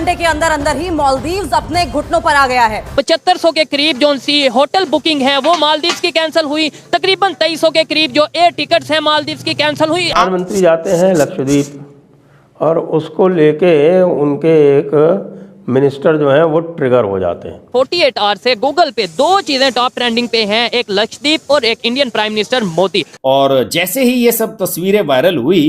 घंटे के अंदर अंदर ही मालदीव्स अपने घुटनों पर आ गया है। 7500 के करीब जो सी होटल बुकिंग है वो मालदीव्स की कैंसिल हुई। तकरीबन 2300 के करीब जो एयर टिकट्स हैं मालदीव्स की कैंसिल हुई। प्रधानमंत्री जाते हैं लक्षद्वीप और उसको लेके उनके एक मिनिस्टर जो हैं वो ट्रिगर हो जाते हैं। 48 आवर से गूगल पे दो चीजें टॉप ट्रेंडिंग पे हैं, एक लक्षद्वीप और एक इंडियन प्राइम मिनिस्टर मोदी। और जैसे ही ये सब तस्वीरें वायरल हुई,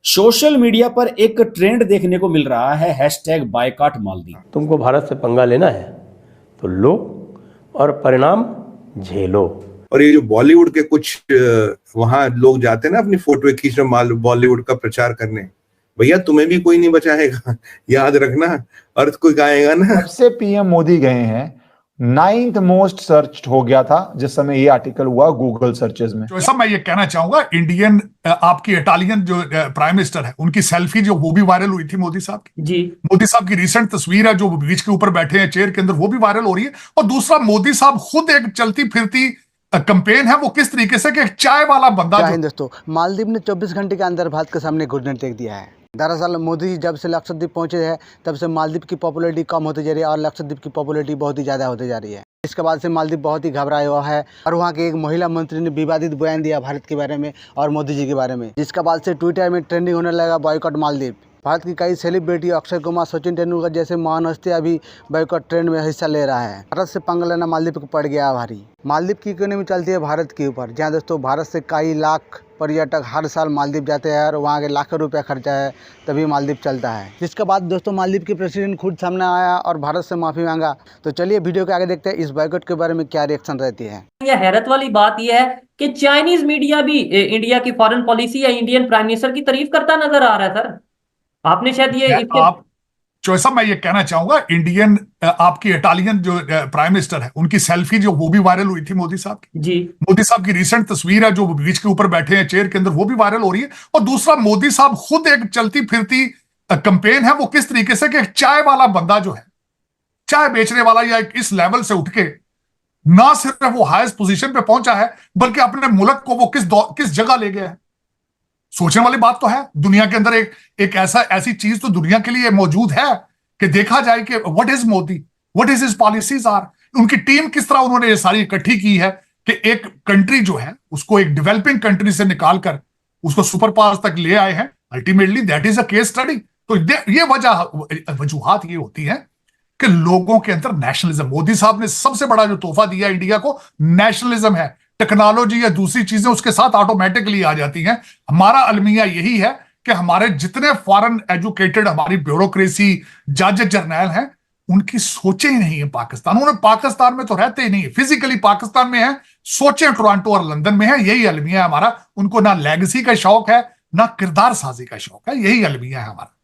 सोशल मीडिया पर एक ट्रेंड देखने को मिल रहा है, हैशटैग बायकॉट मालदीव। तुमको भारत से पंगा लेना है तो लो और परिणाम झेलो। और ये जो बॉलीवुड के कुछ वहां लोग जाते हैं ना अपनी फोटो खींचने बॉलीवुड का प्रचार करने, भैया तुम्हें भी कोई नहीं बचाएगा, याद रखना। अर्थ कोई आएगा ना। सबसे पीएम मोदी गए हैं, 9th मोस्ट सर्च हो गया था जिस समय ये आर्टिकल हुआ गूगल सर्चेस में। तो ऐसा मैं ये कहना चाहूंगा, इंडियन आपकी इटालियन जो प्राइम मिनिस्टर है उनकी सेल्फी जो वो भी वायरल हुई थी मोदी साहब की। जी, मोदी साहब की रिसेंट तस्वीर है जो बीच के ऊपर बैठे हैं चेयर के अंदर, वो भी वायरल हो रही है। और दूसरा, मोदी साहब खुद एक चलती फिरती कैंपेन है, वो किस तरीके से कि चाय वाला बंदा। दोस्तों, मालदीव ने 24 घंटे के अंदर भारत के सामने घुटने टेक दिया है। दरअसल मोदी जी जब से लक्षद्वीप पहुंचे हैं तब से मालदीव की पॉपुलैरिटी कम होती जा रही है और लक्षद्वीप की पॉपुलैरिटी बहुत ही ज़्यादा होती जा रही है। इसके बाद से मालदीव बहुत ही घबराया हुआ है और वहाँ के एक महिला मंत्री ने विवादित बयान दिया भारत के बारे में और मोदी जी के बारे में, जिसके बाद से ट्विटर में ट्रेंडिंग होने लगा बॉयकॉट मालदीव। भारत की कई सेलिब्रिटी, अक्षय कुमार, सचिन तेंदुलकर जैसे महान हस्तियां भी बॉयकॉट ट्रेंड में हिस्सा ले रहा है। भारत से पंगा लेना मालदीव को पड़ गया भारी। मालदीव की इकोनॉमी चलती है भारत के ऊपर, जहाँ दोस्तों भारत से कई लाख पर्यटक हर साल मालदीव जाते हैं और वहाँ के लाखों रुपया खर्चा है तभी मालदीव चलता है। जिसके बाद दोस्तों मालदीव के प्रेसिडेंट खुद सामने आया और भारत से माफी मांगा। तो चलिए वीडियो के आगे देखते हैं इस बॉयकॉट के बारे में क्या रिएक्शन रहती है। यह हैरत वाली बात यह है कि चाइनीज मीडिया भी इंडिया की फॉरेन पॉलिसी या इंडियन प्राइम मिनिस्टर की तारीफ करता नजर आ रहा है। सर आपने शायद ये आप चौसा, मैं ये कहना चाहूंगा, इंडियन आपकी इटालियन जो प्राइम मिनिस्टर है उनकी सेल्फी जो वो भी वायरल हुई थी मोदी साहब की। जी, मोदी साहब की रिसेंट तस्वीर है जो बीच के ऊपर बैठे हैं चेयर के अंदर, वो भी वायरल हो रही है। और दूसरा, मोदी साहब खुद एक चलती फिरती कैंपेन है, वो किस तरीके से कि चाय वाला बंदा जो है, चाय बेचने वाला, या इस लेवल से उठ के ना सिर्फ वो हाईएस्ट पोजीशन पे पहुंचा है बल्कि अपने मुल्क को वो किस जगह ले गया है। सोचने वाली बात तो है। दुनिया के अंदर एक ऐसी चीज तो दुनिया के लिए मौजूद है कि देखा जाए कि what is Modi, what is his policies are, उनकी टीम किस तरह उन्होंने ये सारी इकट्ठी की है कि एक कंट्री जो है उसको एक डेवलपिंग कंट्री से निकालकर उसको सुपर पावर तक ले आए हैं। Ultimately that is a case study. तो ये वजूहात ये होती है कि लोगों के अंदर नेशनलिज्म, मोदी साहब ने सबसे बड़ा जो तोहफा दिया इंडिया को नेशनलिज्म है। टेक्नोलॉजी या दूसरी चीजें उसके साथ ऑटोमेटिकली आ जाती हैं। हमारा अलमिया यही है कि हमारे जितने फॉरेन एजुकेटेड हमारी ब्यूरोक्रेसी, जज जर्नैल हैं, उनकी सोचे ही नहीं है पाकिस्तान। उन्हें पाकिस्तान में तो रहते ही नहीं है, फिजिकली पाकिस्तान में है, सोचे टोरंटो और लंदन में है। यही अलमिया है हमारा। उनको ना लेगेसी का शौक है ना किरदार साजी का शौक है। यही अलमिया है हमारा।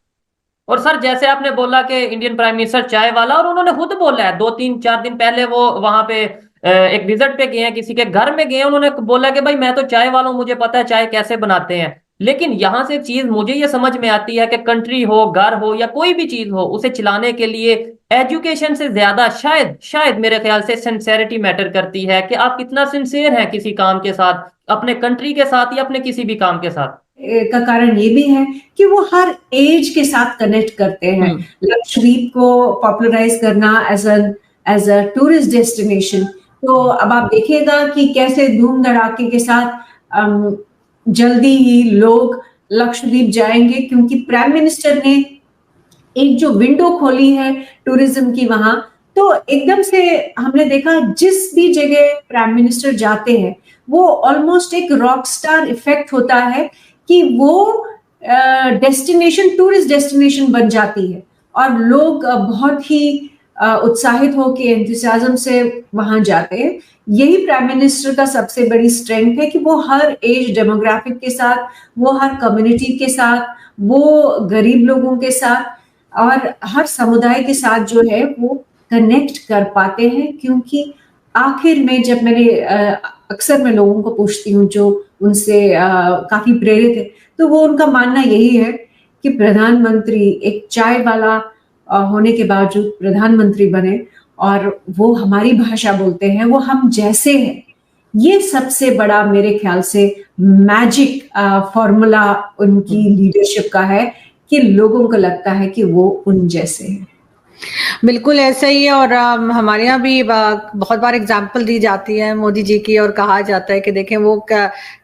और सर जैसे आपने बोला कि इंडियन प्राइम मिनिस्टर चाय वाला, और उन्होंने खुद बोला है 2-3-4 दिन पहले वो वहां पे एक विजिट पे गए हैं, किसी के घर में गए, उन्होंने बोला कि भाई मैं तो चाय वाला हूं, मुझे पता है चाय कैसे बनाते हैं। लेकिन यहां से चीज मुझे ये समझ में आती है कि कंट्री हो, घर हो या कोई भी चीज हो, उसे चलाने के लिए एजुकेशन से ज्यादा शायद मेरे ख्याल से सिंसेरिटी मैटर करती है कि आप कितना सिंसियर हैं किसी काम के साथ, अपने कंट्री के साथ या अपने किसी भी काम के साथ। का कारण ये भी है कि वो हर एज के साथ कनेक्ट करते हैं। लक्षद्वीप को पॉपुलराइज करना एज अ टूरिस्ट डेस्टिनेशन, तो अब आप देखिएगा कि कैसे धूम धड़ाके के साथ जल्दी ही लोग लक्षद्वीप जाएंगे, क्योंकि प्राइम मिनिस्टर ने एक जो विंडो खोली है टूरिज्म की वहां, तो एकदम से हमने देखा जिस भी जगह प्राइम मिनिस्टर जाते हैं वो ऑलमोस्ट एक रॉक स्टार इफेक्ट होता है कि वो डेस्टिनेशन, टूरिस्ट डेस्टिनेशन बन जाती है और लोग बहुत ही उत्साहित होकर एंथुसियाज्म से वहां जाते हैं। यही प्राइम मिनिस्टर का सबसे बड़ी स्ट्रेंथ है कि वो हर एज डेमोग्राफिक के साथ, वो हर कम्युनिटी के साथ, वो गरीब लोगों के साथ और हर समुदाय के साथ जो है वो कनेक्ट कर पाते हैं। क्योंकि आखिर में जब मैंने अक्सर मैं लोगों को पूछती हूँ जो उनसे काफी प्रेरित है, तो वो उनका मानना यही है कि प्रधानमंत्री एक चाय वाला होने के बावजूद प्रधानमंत्री बने और वो हमारी भाषा बोलते हैं, वो हम जैसे हैं। ये सबसे बड़ा मेरे ख्याल से मैजिक फॉर्मूला उनकी लीडरशिप का है कि लोगों को लगता है कि वो उन जैसे हैं। बिल्कुल ऐसा ही है। और हमारे यहाँ भी बहुत बार एग्जाम्पल दी जाती है मोदी जी की, और कहा जाता है कि देखें वो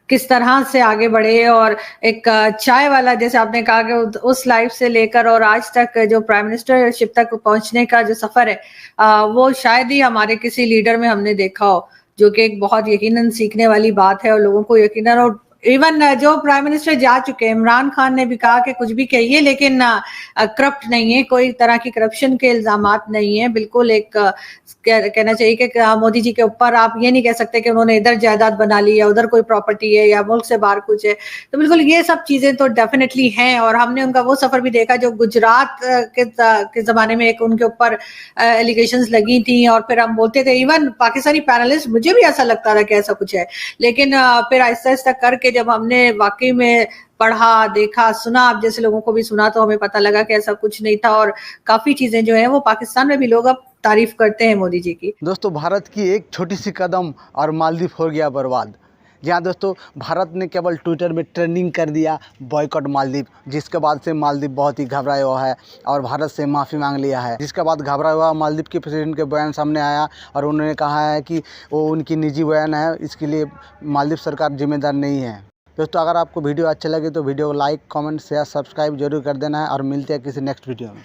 किस तरह से आगे बढ़े। और एक चाय वाला, जैसे आपने कहा कि उस लाइफ से लेकर और आज तक जो प्राइम मिनिस्टरशिप तक पहुंचने का जो सफर है, वो शायद ही हमारे किसी लीडर में हमने देखा हो, जो कि एक बहुत यकीनन सीखने वाली बात है। और लोगों को यकीनन, और इवन जो प्राइम मिनिस्टर जा चुके हैं, इमरान खान ने भी कहा कि कुछ भी कहिए लेकिन करप्ट नहीं है, कोई तरह की करप्शन के इल्जामात नहीं है। बिल्कुल एक कहना चाहिए कि मोदी जी के ऊपर आप ये नहीं कह सकते कि उन्होंने इधर जायदाद बना ली या उधर कोई प्रॉपर्टी है या मुल्क से बाहर कुछ है। तो बिल्कुल ये सब चीजें तो डेफिनेटली हैं। और हमने उनका वो सफर भी देखा जो गुजरात के जमाने में एक उनके ऊपर एलिगेशंस लगी थी, और फिर हम बोलते थे, इवन पाकिस्तानी पैनलिस्ट, मुझे भी ऐसा लगता था कि ऐसा कुछ है, लेकिन फिर आहिस्ता आहिस्ता करके जब हमने वाकई में पढ़ा, देखा, सुना, आप जैसे लोगों को भी सुना, तो हमें पता लगा कि ऐसा कुछ नहीं था। और काफी चीजें जो है वो पाकिस्तान में भी लोग अब तारीफ करते हैं मोदी जी की। दोस्तों, भारत की एक छोटी सी कदम और मालदीव हो गया बर्बाद। जी हाँ दोस्तों, भारत ने केवल ट्विटर में ट्रेंडिंग कर दिया बॉयकॉट मालदीव, जिसके बाद से मालदीव बहुत ही घबराया हुआ है और भारत से माफ़ी मांग लिया है। जिसके बाद घबराया हुआ मालदीव के प्रेसिडेंट के बयान सामने आया और उन्होंने कहा है कि वो उनकी निजी बयान है, इसके लिए मालदीव सरकार जिम्मेदार नहीं है। दोस्तों, अगर आपको वीडियो अच्छा लगे तो वीडियो को लाइक, कमेंट, शेयर, सब्सक्राइब जरूर कर देना है और मिलते हैं किसी नेक्स्ट वीडियो में।